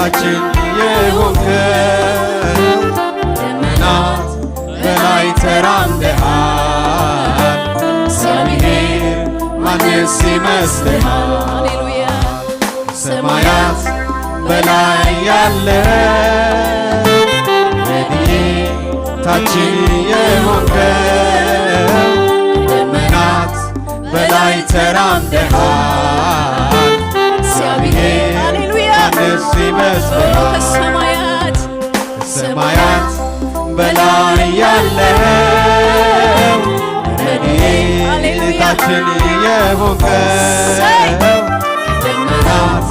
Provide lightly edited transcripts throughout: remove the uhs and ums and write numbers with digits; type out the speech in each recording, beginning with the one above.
ታችን የሆንከው ደመናት በላይ ተራምደሃል እግዚአብሔር ማንስ ይመስልሃል ሰማያት በላይ ያለው ረድኤታችን የሆንከው ደመናት በላይ ተራምደሃል እግዚአብሔር ማንስ ይመስልሃል ሰማያት በላይ ያለው ረድኤታችን የሆንከው ደመናት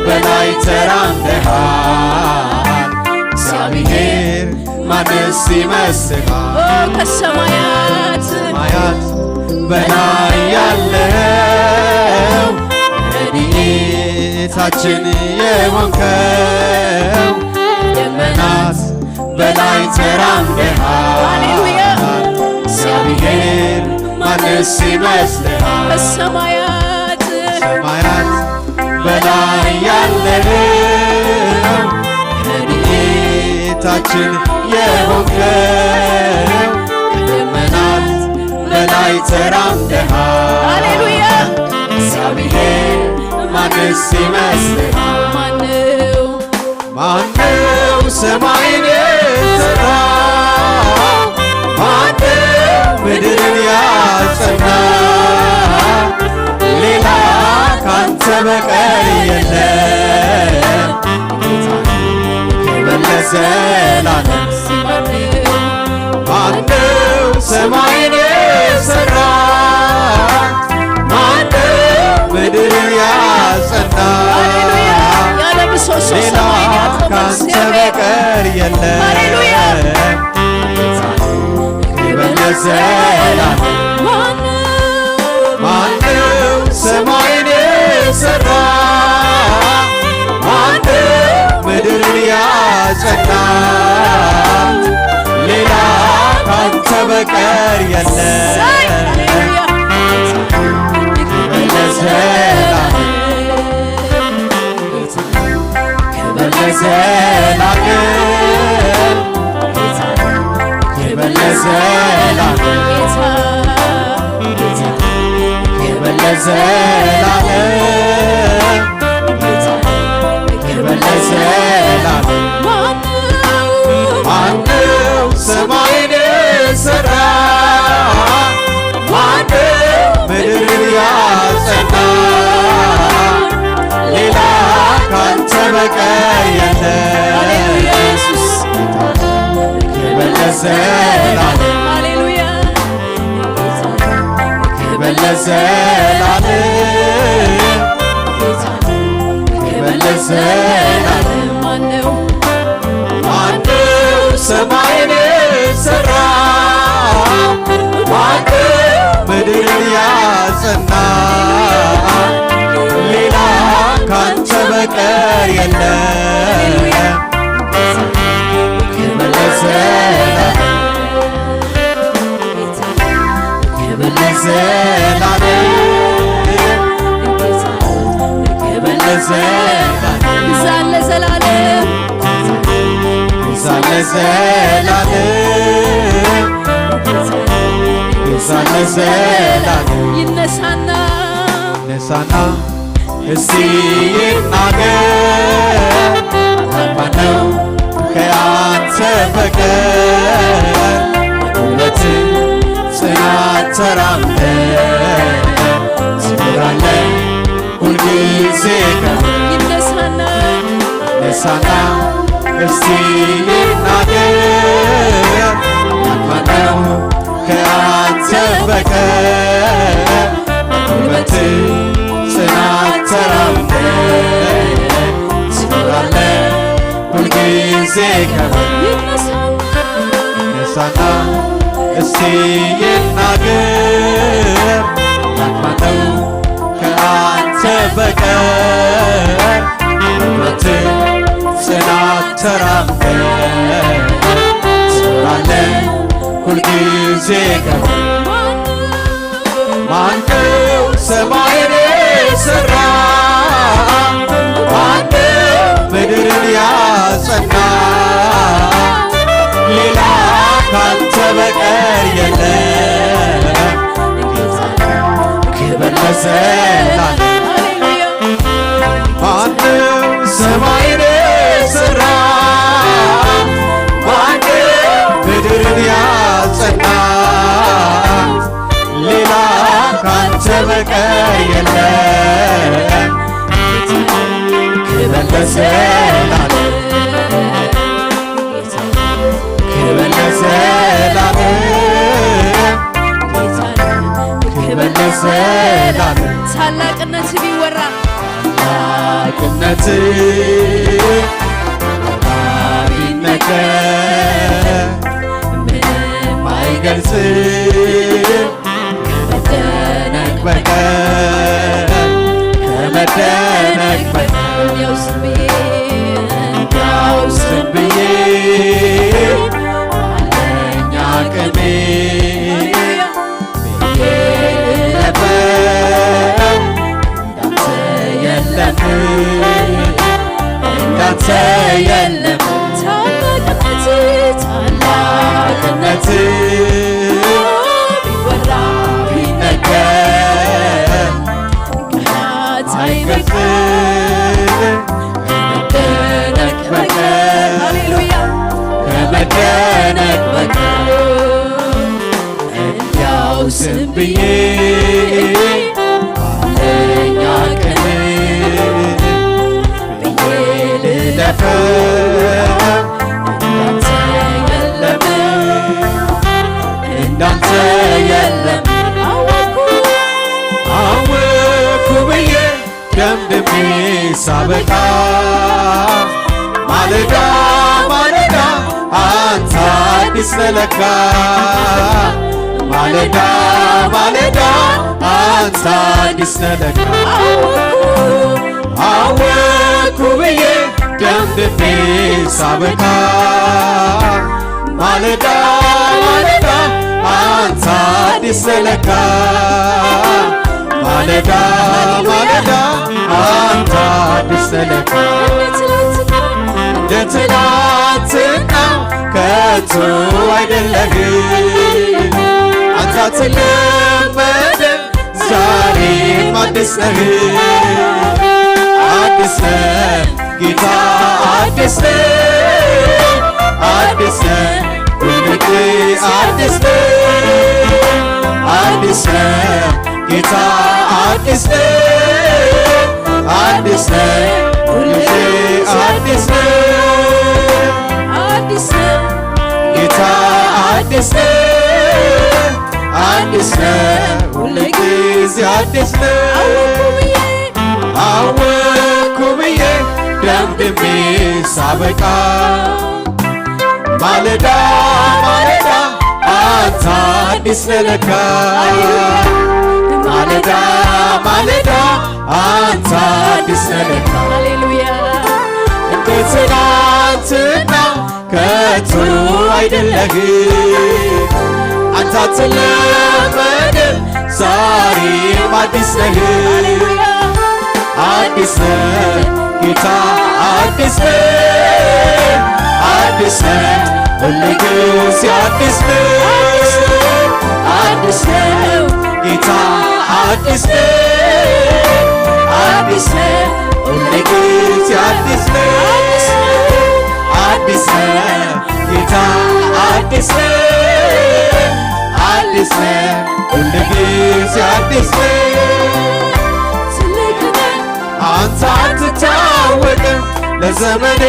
በላይ ተራምደሃል እግዚአብሔር ማንስ ይመስልሃል ከሰማያት በላይ ያለው ረድኤታችን የሆንከው ደመናት በላይ ተራምደሃል እግዚአብሔር ማንስ ይመስልሃል ከሰማያት በላይ ያለው ረድኤታችን የሆንከው ደመናት በላይ ተራምደሃል እግዚአብሔር ማንስ ይመስልሃል ማነው ሰማይን የሠራ ማነው ምድርን ያጸና ሌላ ካንተ በቀር የለም ክብር ለዘላለም ማነው ሰማይን የሠራ ማነው ምድርን ያጸና ሌላ ካንተ በቀር የለም ክብር ለዘላለም ማነው ሰማይን የሠራ ማነው ምድርን ያጸና ሌላ ካንተ በቀር የለም ክብር ለዘላለም ክብር ለዘላለም ክብር ለዘላለም ክብር ለዘላለም ክብር ለዘላለም ማነው ሰማይን የሠራ ማነው ምድርን ያጸና ሌላ ካንተ በቀር የለም ክብር ለዘላለም ክብር ለዘላለም ክብር ለዘላለም ማነው ሰማይን የሠራ ማነው ምድርን ያጸና ሌላ ካንተ በቀር የለም ክብር ለዘላለም ክብር ለዘላለም ክብር ለዘላለም ይዛል ለዘላለም ይዛል ለዘላለም ይዛል ለዘላለም ይነሳና እስቲ ይናገር ማነው ከአንተ በቀር ጉልበት ጽናት ተራምደህ ትኖራለህ ሁልጊዜ ይነሳና እስቲ ይናገር ማነው ከአንተ በቀር ጉልበት ጽናት ተራምደህ ትኖራለህ ሁልጊዜ ይነሳና እስቲ ይናገር ማነው ከአንተ በቀር ጉልበት ጽናት ተራምደህ ትኖራለህ ሁልጊዜ ማነው ሰማይን የሠራ ማነው ምድርን በቀር የለም ጌታ ክብር ለዘላለም ማነው ሰማይን የሠራ ማነው ምድርን ያጸና ሌላ ካንተ በቀር የለም ክብር ለዘላለም ክብር ለዘላለም ክብር ለዘላለም ታላቅነት ቢወራ ታላቅነት ቢነገር ምንም አይገልጽም ከመደነቅ በቀር ከመደነቅ በቀር እንዲያው ዝም ብዬ እንዲያው ዝም ብዬ ባለኝ አቅሜ ብዬ ልለፈው እንዳንተ የለም እንዳንተ የለም ታላቅነት ቢወራ ቢነገር ቃላት አይገልጽም ከመደነቅ በቀር ሃሌሉያ ከመደነቅ በቀር እንዲያው ዝም ብዬ ባለኝ አቅሜ ብዬ ልለፈው እንዳንተ የለም እንዳንተ የለም አወኩ ብዬ ደምድሜ ሳበቃ ማለዳ ማለዳ አንተ አዲስ ነህ ለካ ማለዳ ማለዳ አንተ አዲስ ነህ ለካ አወኩ ብዬ ደምድሜ ሳበቃ ማለዳ ማለዳ አንተ አዲስ ነህ ለካ ማለዳ ማለዳ አንተ አዲስ ነህ ለካ እንደ ትናንትናው ከቶ አይደለህም አንተ አትለመድም ዛሬም አዲስ ነህ አዲስ ነህ ጌታ አዲስ ነህ አዲስ ነህ ሁልጊዜ አዲስ ነህ አዲስ ነህ ጌታ አዲስ ነህ አዲስ ነህ ሁልጊዜ አዲስ ነህ አዲስ ነህ ጌታ አዲስ ነህ አዲስ ነህ ሁልጊዜ አዲስ ነህ አወኩ ብዬ ደምድሜ ሳበቃ ማለዳ ማለዳ አንተ አዲስ ነህ ለካ ማለዳ ማለዳ አንተ አዲስ ነህ ለካ ሃሌሉያ እንደ ትናንትናው ከቶ አይደለህም አንተ አትለመድም ዛሬም አዲስ ነህ አዲስ ነህ ጌታ አዲስ ነህ አዲስ ነህ ሁልጊዜ አዲስ ነህ አዲስ ነህ ጌታ አዲስ ነህ አዲስ ነህ ሁልጊዜ አዲስ ነህ አዲስ ነህ ጌታ አዲስ ነህ አዲስ ነህ ሁልጊዜ አዲስ ነህ አንተ አትታወቅም ለዘመኔ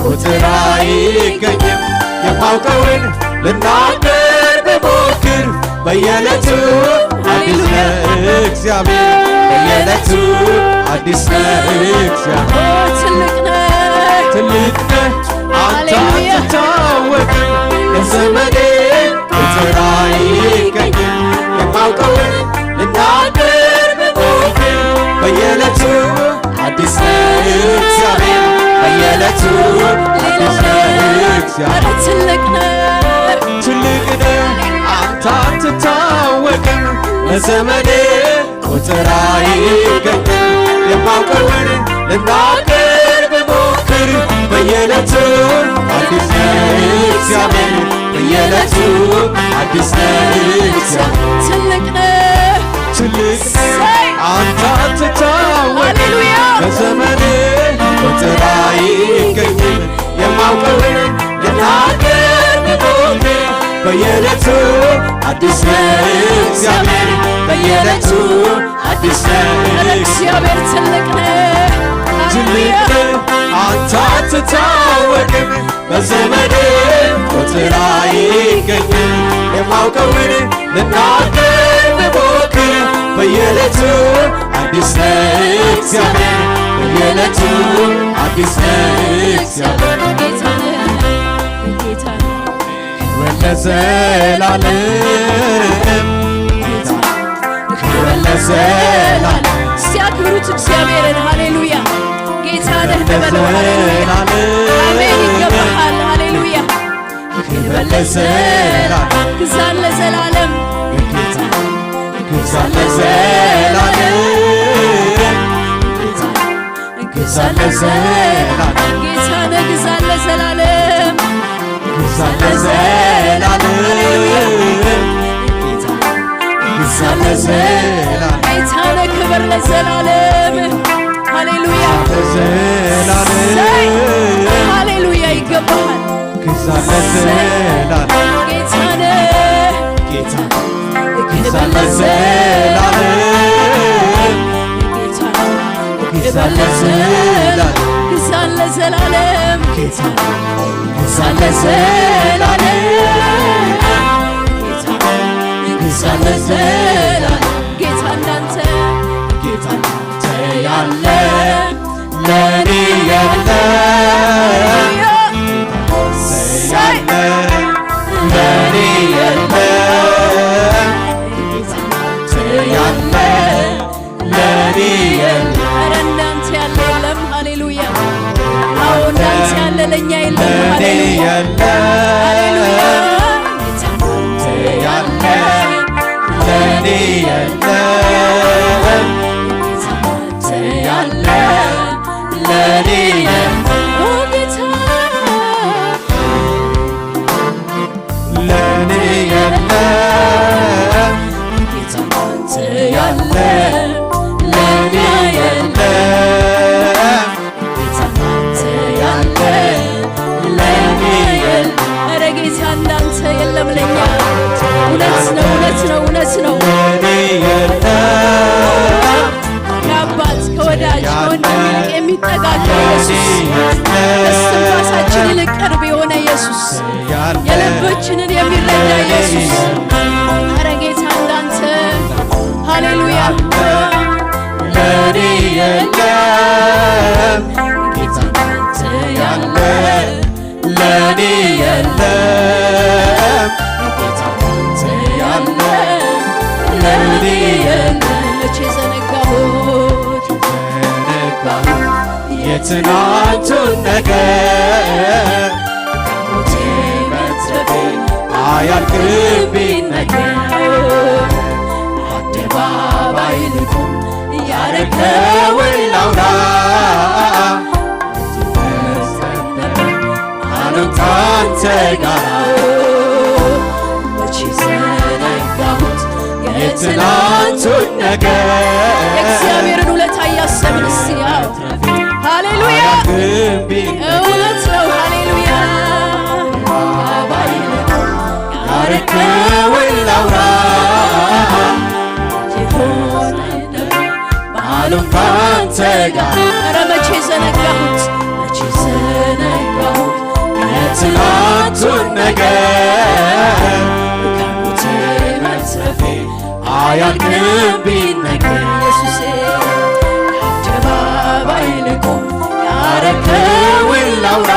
ቁጥር አይገኝም የማውቀውን ልናገር ብሞክር በየዕለቱ አዲስ ነህ እግዚአብሔር በየዕለቱ አዲስ ነህ እግዚአብሔር ትልቅ ነህ አንተ አትታወቅም ለዘመኔ ቁጥር አይገኝም የማውቀውን ልናገር ብሞክር በየዕለቱ አዲስ ነህ እግዚአብሔር በየዕለቱ አዲስ ነህ እግዚአብሔር ትልቅ ነህ አንተ አትታወቅም ለዘመኔ ቁጥር አይገኝም የማውቀውን ልናገር ብሞክር በየዕለቱ አዲስ እግዚአብሔር በየዕለቱ አዲስ እግዚአብሔር ትልቅ ነህ ትልቅ አንተ አትታወቅ በዘመን ቁጥር አይገኝም የማውቀውን ልናገር ብሞክር በየዕለቱ አዲስ እግዚአብሔር በየዕለቱ አዲስ እግዚአብሔር ትልቅ ነህ ትልቅ አንተ አትታወቅም በዘመን ቁጥር አይገኝም የማውቀውን ልናገር ብሞክር በየዕለቱ አዲስ እግዚአብሔር በየዕለቱ አዲስ እግዚአብሔር ጌታ ለዘላለም ክብር ለዘላለም ሲያክብሩት እግዚአብሔርን ሃሌሉያ ጌታ ነህ በለዋል አሜን ይገባሃል ሃሌሉያ ክብር ለዘላለም ግዛን ለዘላለም ጌታ ግዛን ለዘላለም ግዛን ለዘላለም ጌታ ነህ ግዛን ለዘላለም ግዛን ለዘላለም ግዛን ለዘላለም ጌታ ነህ ክብር ለዘላለም ሃሌሉያ ሃሌሉያ ይገባሃል ግዛን ለዘላለም ጌታ ነህ ጌታ ግዛን ለዘላለም ግዛን ለዘላለም ግዛን ለዘላለም ጌታ ግዛን ለዘላለም ግዛን ለዘላለም ጌታ እንዳንተ ጌታ እንዳንተ ያለ ለኔ ያለ ለኔ ያለ ጌታ እንዳንተ ያለ ለኔ ያለ ኧረ እንዳንተ ያለ የለም ሃሌሉያ አዎ እንዳንተ ያለ ለእኛ የለም ሃሌሉያ ያለ ለኔ ያለ ያለ ለኔ ያለ ጌታ ለኔ ያለ ጌታ ያለ ለኔ ያለ ጌታ ያለ ለኔ ያለ ኧረ ጌታ እንዳንተ የለም ለኛ እውነት ነው እውነት ነው እውነት ነው ከአባት ከወዳጅ ከወንድም ይልቅ የሚጠጋጋ ኢየሱስ ከእስትንፋሳችን ይልቅ ቅርብ የሆነ ኢየሱስ የልባችንን የሚረዳ ኢየሱስ ኧረ ጌታ እንዳንተ ሃሌሉያ ለኔ የለም ጌታ እንዳንተ ያለ ለኔ የለም ጌታ እንዳንተ ያለ ለኔ የለም መቼ ዘነጋሁት የትናንቱን ነገር ከሞቴ መትረፌ አያልቅብኝ ነገር አደባባይ ልቁም ያረከውን ላውራ አሉን ካንተ ጋራ መቼ ዘነጋሁት የትናንቱን ነገር የእግዚአብሔርን ውለታ እያሰብን እስቲ ሃሌሉያ እውነት ነው ሃሌሉያ ያረከውን ላውራ አሉን ካንተ ጋር ኧረ መቼ ዘነጋሁት መቼ ዘነጋሁት የትናንቱን ነገር ከሞቴ መትረፌ አያልቅብኝ ነገር ኢየሱሴ አደባባይ ልቁም ያረከውን ላውራ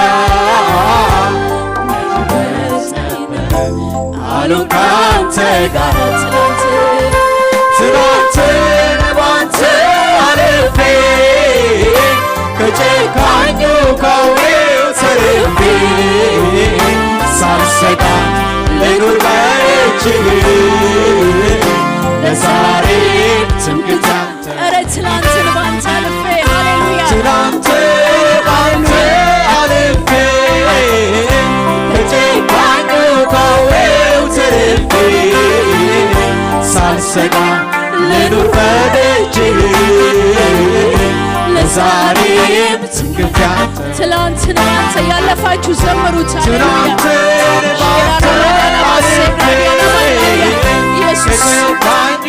አሉን ካንተ ጋር ትናንትን ባንተ አልፌ ከጨካኙ ካውሬው ተርፌ ሳልሰጋ ልኑር በእጅህ ለዛሬ ትምክህት አንተ ኧረ ትናንትን ባንተ አልፌ ሃሌሉያ ትናንት ባንተ አልፌ ሳልሰጋ ልኑር በደጅህ ለዛሬም ትምክህቴ አንተ ትላንትን ባንተ ያለፋችሁ ዘምሩት። ትናንትን ባንተ አልፌ ኢየሱስ ከገባኙ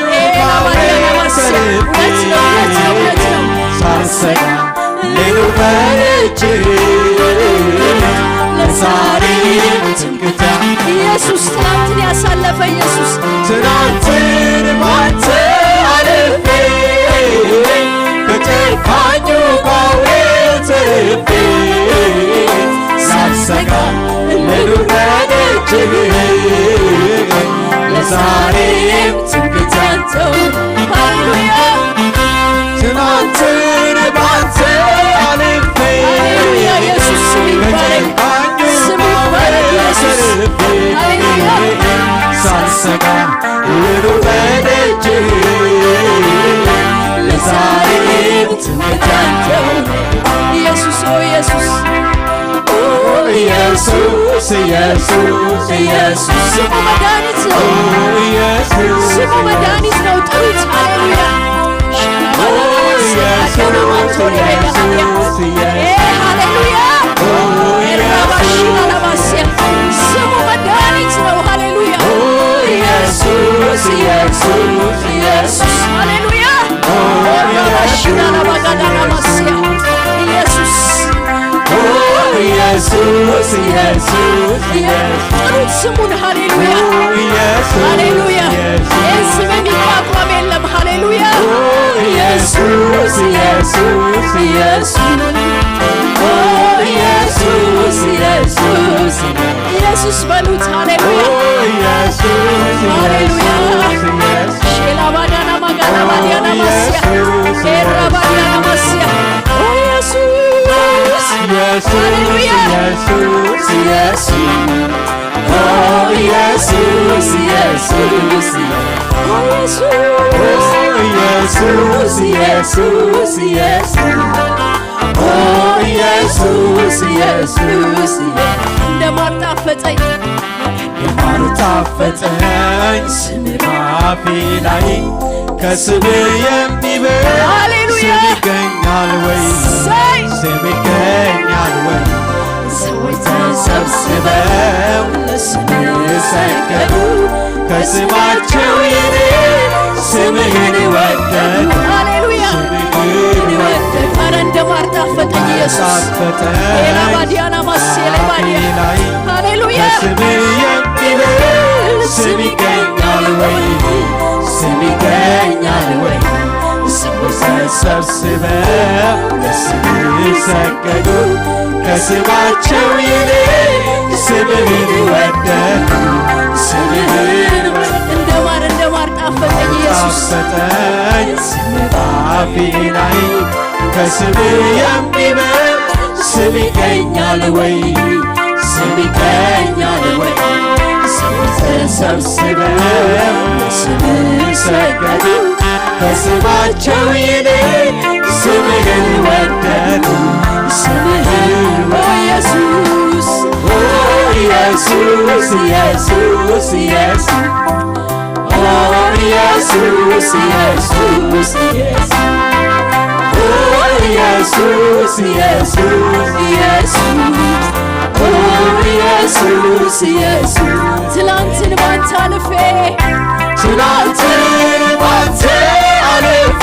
እውነት ነው። ሳልሰጋ ልኑር በደጅህ ለዛሬም ትምክህቴ አንተ ኢየሱስ ትላንትን ያሳለፈ ኢየሱስ ትናንትን ባንተ አልፌ ከጨካኙ ከአውሬው ተርፌ ሳልሰጋ ልኑር በደጅህ ለዛሬም ትምክህቴ አንተ ሃሌሉያ ትናንትን ባንተ አልፌ ሃሌሉያ ኢየሱስ ስም ይባረክ ስም ይባረክ ኢየሱስ ሃሌሉያ ሳልሰጋ ልኑር በደጅህ ለዛሬም ትምክህቴ አንተ ኢየሱስ ኦ ኢየሱስ ኢየሱስ ኢየሱስ ኢየሱስ ስሙ መድኃኒት ነው። ኢየሱስ ስሙ መድኃኒት ነው። ጥሩት። ሃሌሉያ ሃሌሉያ ራባሽናላባሲያ ስሙ መድኃኒት ነው። ሃሌሉያ ኢየሱስ ኢየሱስ ኢየሱስ ሃሌሉያ ራባሽናላባጋዳናባሲያ ኢየሱስ ኢየሱስ ኢየሱስ ጥሩት ስሙን። ሃሌሉያ ሃሌሉያ ይህን ስም የሚቋቋም የለም። ሃሌሉያ ኢየሱስ ኢየሱስ ኢየሱስ ኢየሱስ ኢየሱስ ኢየሱስ በሉት። ሃሌሉያ ሃሌሉያ ሼላባዳና ማጋና ባዲያና ማስያ ኤራባዲያና ማስያ ኢየሱስ ሃሌሉያ ኢየሱስ ኢየሱስ ኢየሱስ ኢየሱስ ኢየሱስ ኢየሱስ ኢየሱስ እንደማር ጣፈጠኝ የማር ጣፈጠኝ ስምህ በአፌ ላይ ከስምህ የሚበልጥ ሃሌሉያ ስም ይገኛል ወይ? ሳይ ስም ይገኛል ወይ? ሰዎች ተሰብስበው ለስምህ ሰገዱ ከስማቸው ይልቅ ስምህን ወደዱ ሃሌሉያ ስምህን ወደዱ ኧረ እንደማር ጣፈጠኝ ኢየሱስ ኤላባዲያና ማሴሌ ባዲያ ሃሌሉያ ከስምህ የሚበልጥ ስም ይገኛል ወይ? ስም ይገኛል ወይ? ሰዎች ተሰብስበው ለስምህ ሰገዱ ከስማቸው ይልቅ ስምህን ወደዱ ስምህን እንደማር ጣፈጠኝ ኢየሱስ ጣፈጠኝ ስምህ በአፌ ላይ ከስምህ የሚበልጥ ስም ይገኛል ወይ? ስም ይገኛል ወይ? ሰዎች ተሰብስበው ለስምህ ሰገዱ ከስማቸው ይልቅ ስምህን ወደዱ ስምህን ኢየሱስ ኢየሱስ ኢየሱስ ኢየሱስ ኢየሱስ ኢየሱስ ኢየሱስ ኢየሱስ ኢየሱስ ትላንትን ባንተ አልፌ ትናንትን ባንተ አልፌ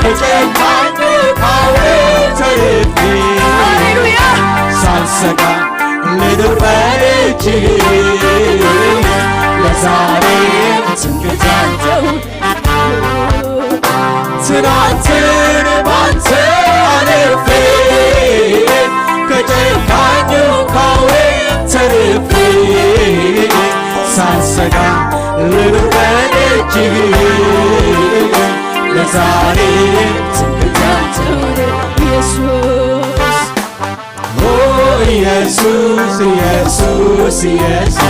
ከጨካኙ ከአውሬው ተርፌ ሃሌሉያ ሳልሰጋ ልኑር በደጅህ ለዛሬም ትምክህቴ አንተ ትናንትን ባንተ አልፌ ከጨካኙ ከአውሬው ተርፌ ሳልሰጋ ልኑር በደጅህ ለዛሬም ትምክህቴ አንተ ኢየሱስ ኢየሱስ ኢየሱስ ኢየሱስ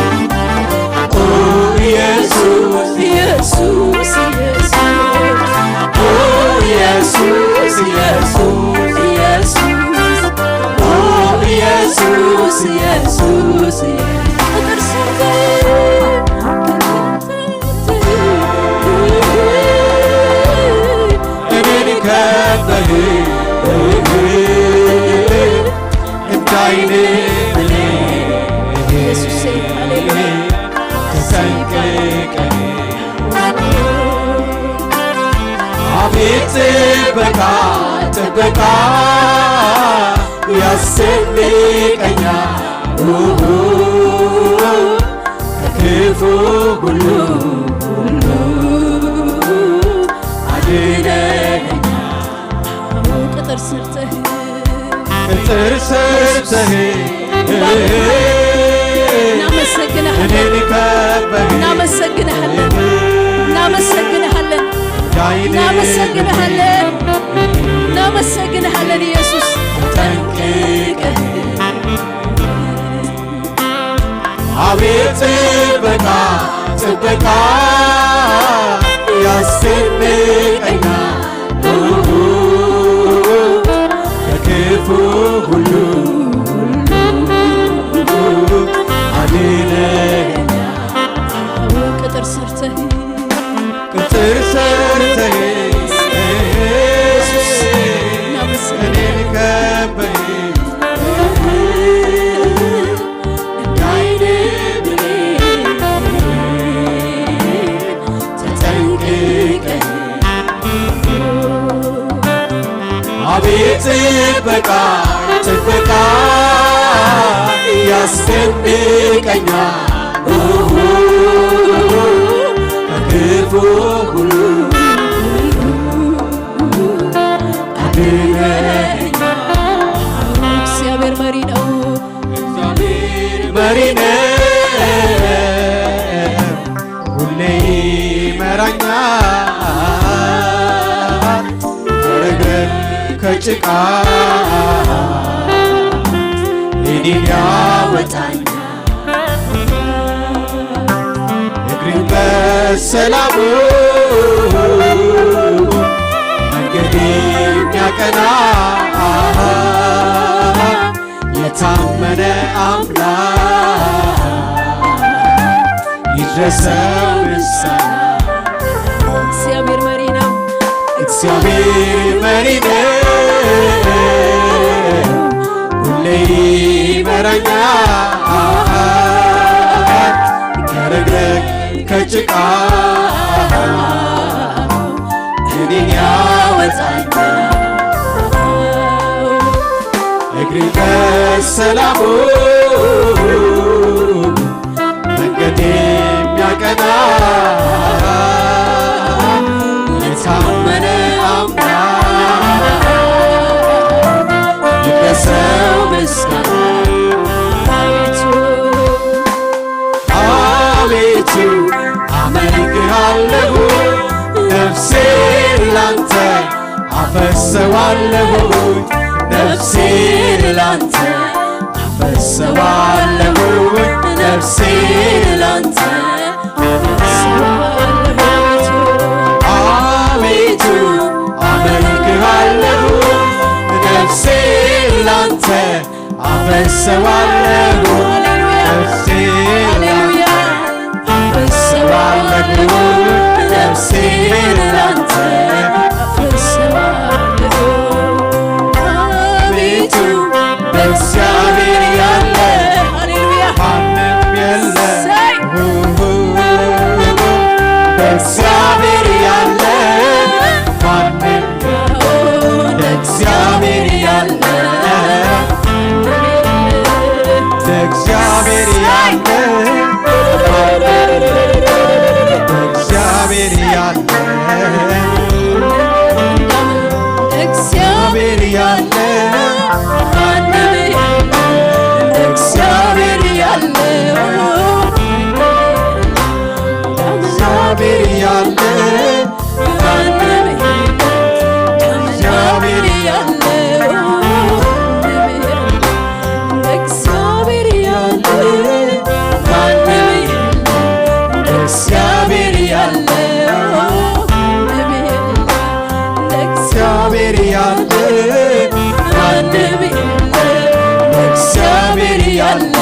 ኢየሱስ ኢየሱስ ኢየሱስ ኢየሱስ ኢየሱስ ኢየሱስ አቤት ጥበቃ ጥበቃ ያስጨንቀኛል ከክፉ ሁሉ አድነኸኛል። ቅጥር ሰርተህ እኔን ከበህ እናመሰግንሃለን ኢየሱስ ጠንቅቀህ አቤት ጥበቃ ጥበቃ ያስጨንቀኛል ከክፉ ሁሉ አድነኸኛል። ቅጥር ሰርተህ እኔን ከበህ እንዳይኔ ተጠንቅቀህ አቤት ጥበቃ ጥበቃ ያስጨንቀኛል ከክፉ ሁሉ እግዚአብሔር መሪ ነው። መሪ ነው ሁሌ ይመራኛል ከረግረግ ከጭቃ እኔን ያወጣኛል እግሬን በሰላሙ መንገድ የሚያቀና የታመነ አምላክ ይድረሰው ምስጋና። እግዚአብሔር መሪ ነው። እግዚአብሔር መሪ ነው ሁሌ ይመራኛል ከረግረግ ከጭቃ እኔን ያወጣኛል እግሬን በሰላሙ መንገድ የሚያቀና የታመነ አምላክ ይድረሰው ምስጋና። አቤቱ አመልክሃለሁ ነፍሴን ላንተ አፈስሰዋለሁ ነፍሴን ላንተ አፈስሰዋለሁ ነፍሴን ላንተ አቤቱ አመልክሃለሁ ነፍሴን ላንተ አፈስሰዋለሁ ነፍሴን ላንተ አፈስሰዋለሁ ነፍሴን ላንተ አፈስሰዋለሁ አቤቱ በእግዚአብሔር ያለ ማንም የለ በእግዚአብሔር ያለ ማንም በእግዚአብሔር ያለ በእግዚአብሔር ያለ በእግዚአብሔር ያለ እግዚአብሔር ያለ ማንም እግዚአብሔር ያለ እግዚአብሔር ያለ ማንም እግዚአብሔር ያለ እግዚአብሔር ያለ ማንም እግዚአብሔር ያለ እግዚአብሔር ያለ ማንም እግዚአብሔር ያለ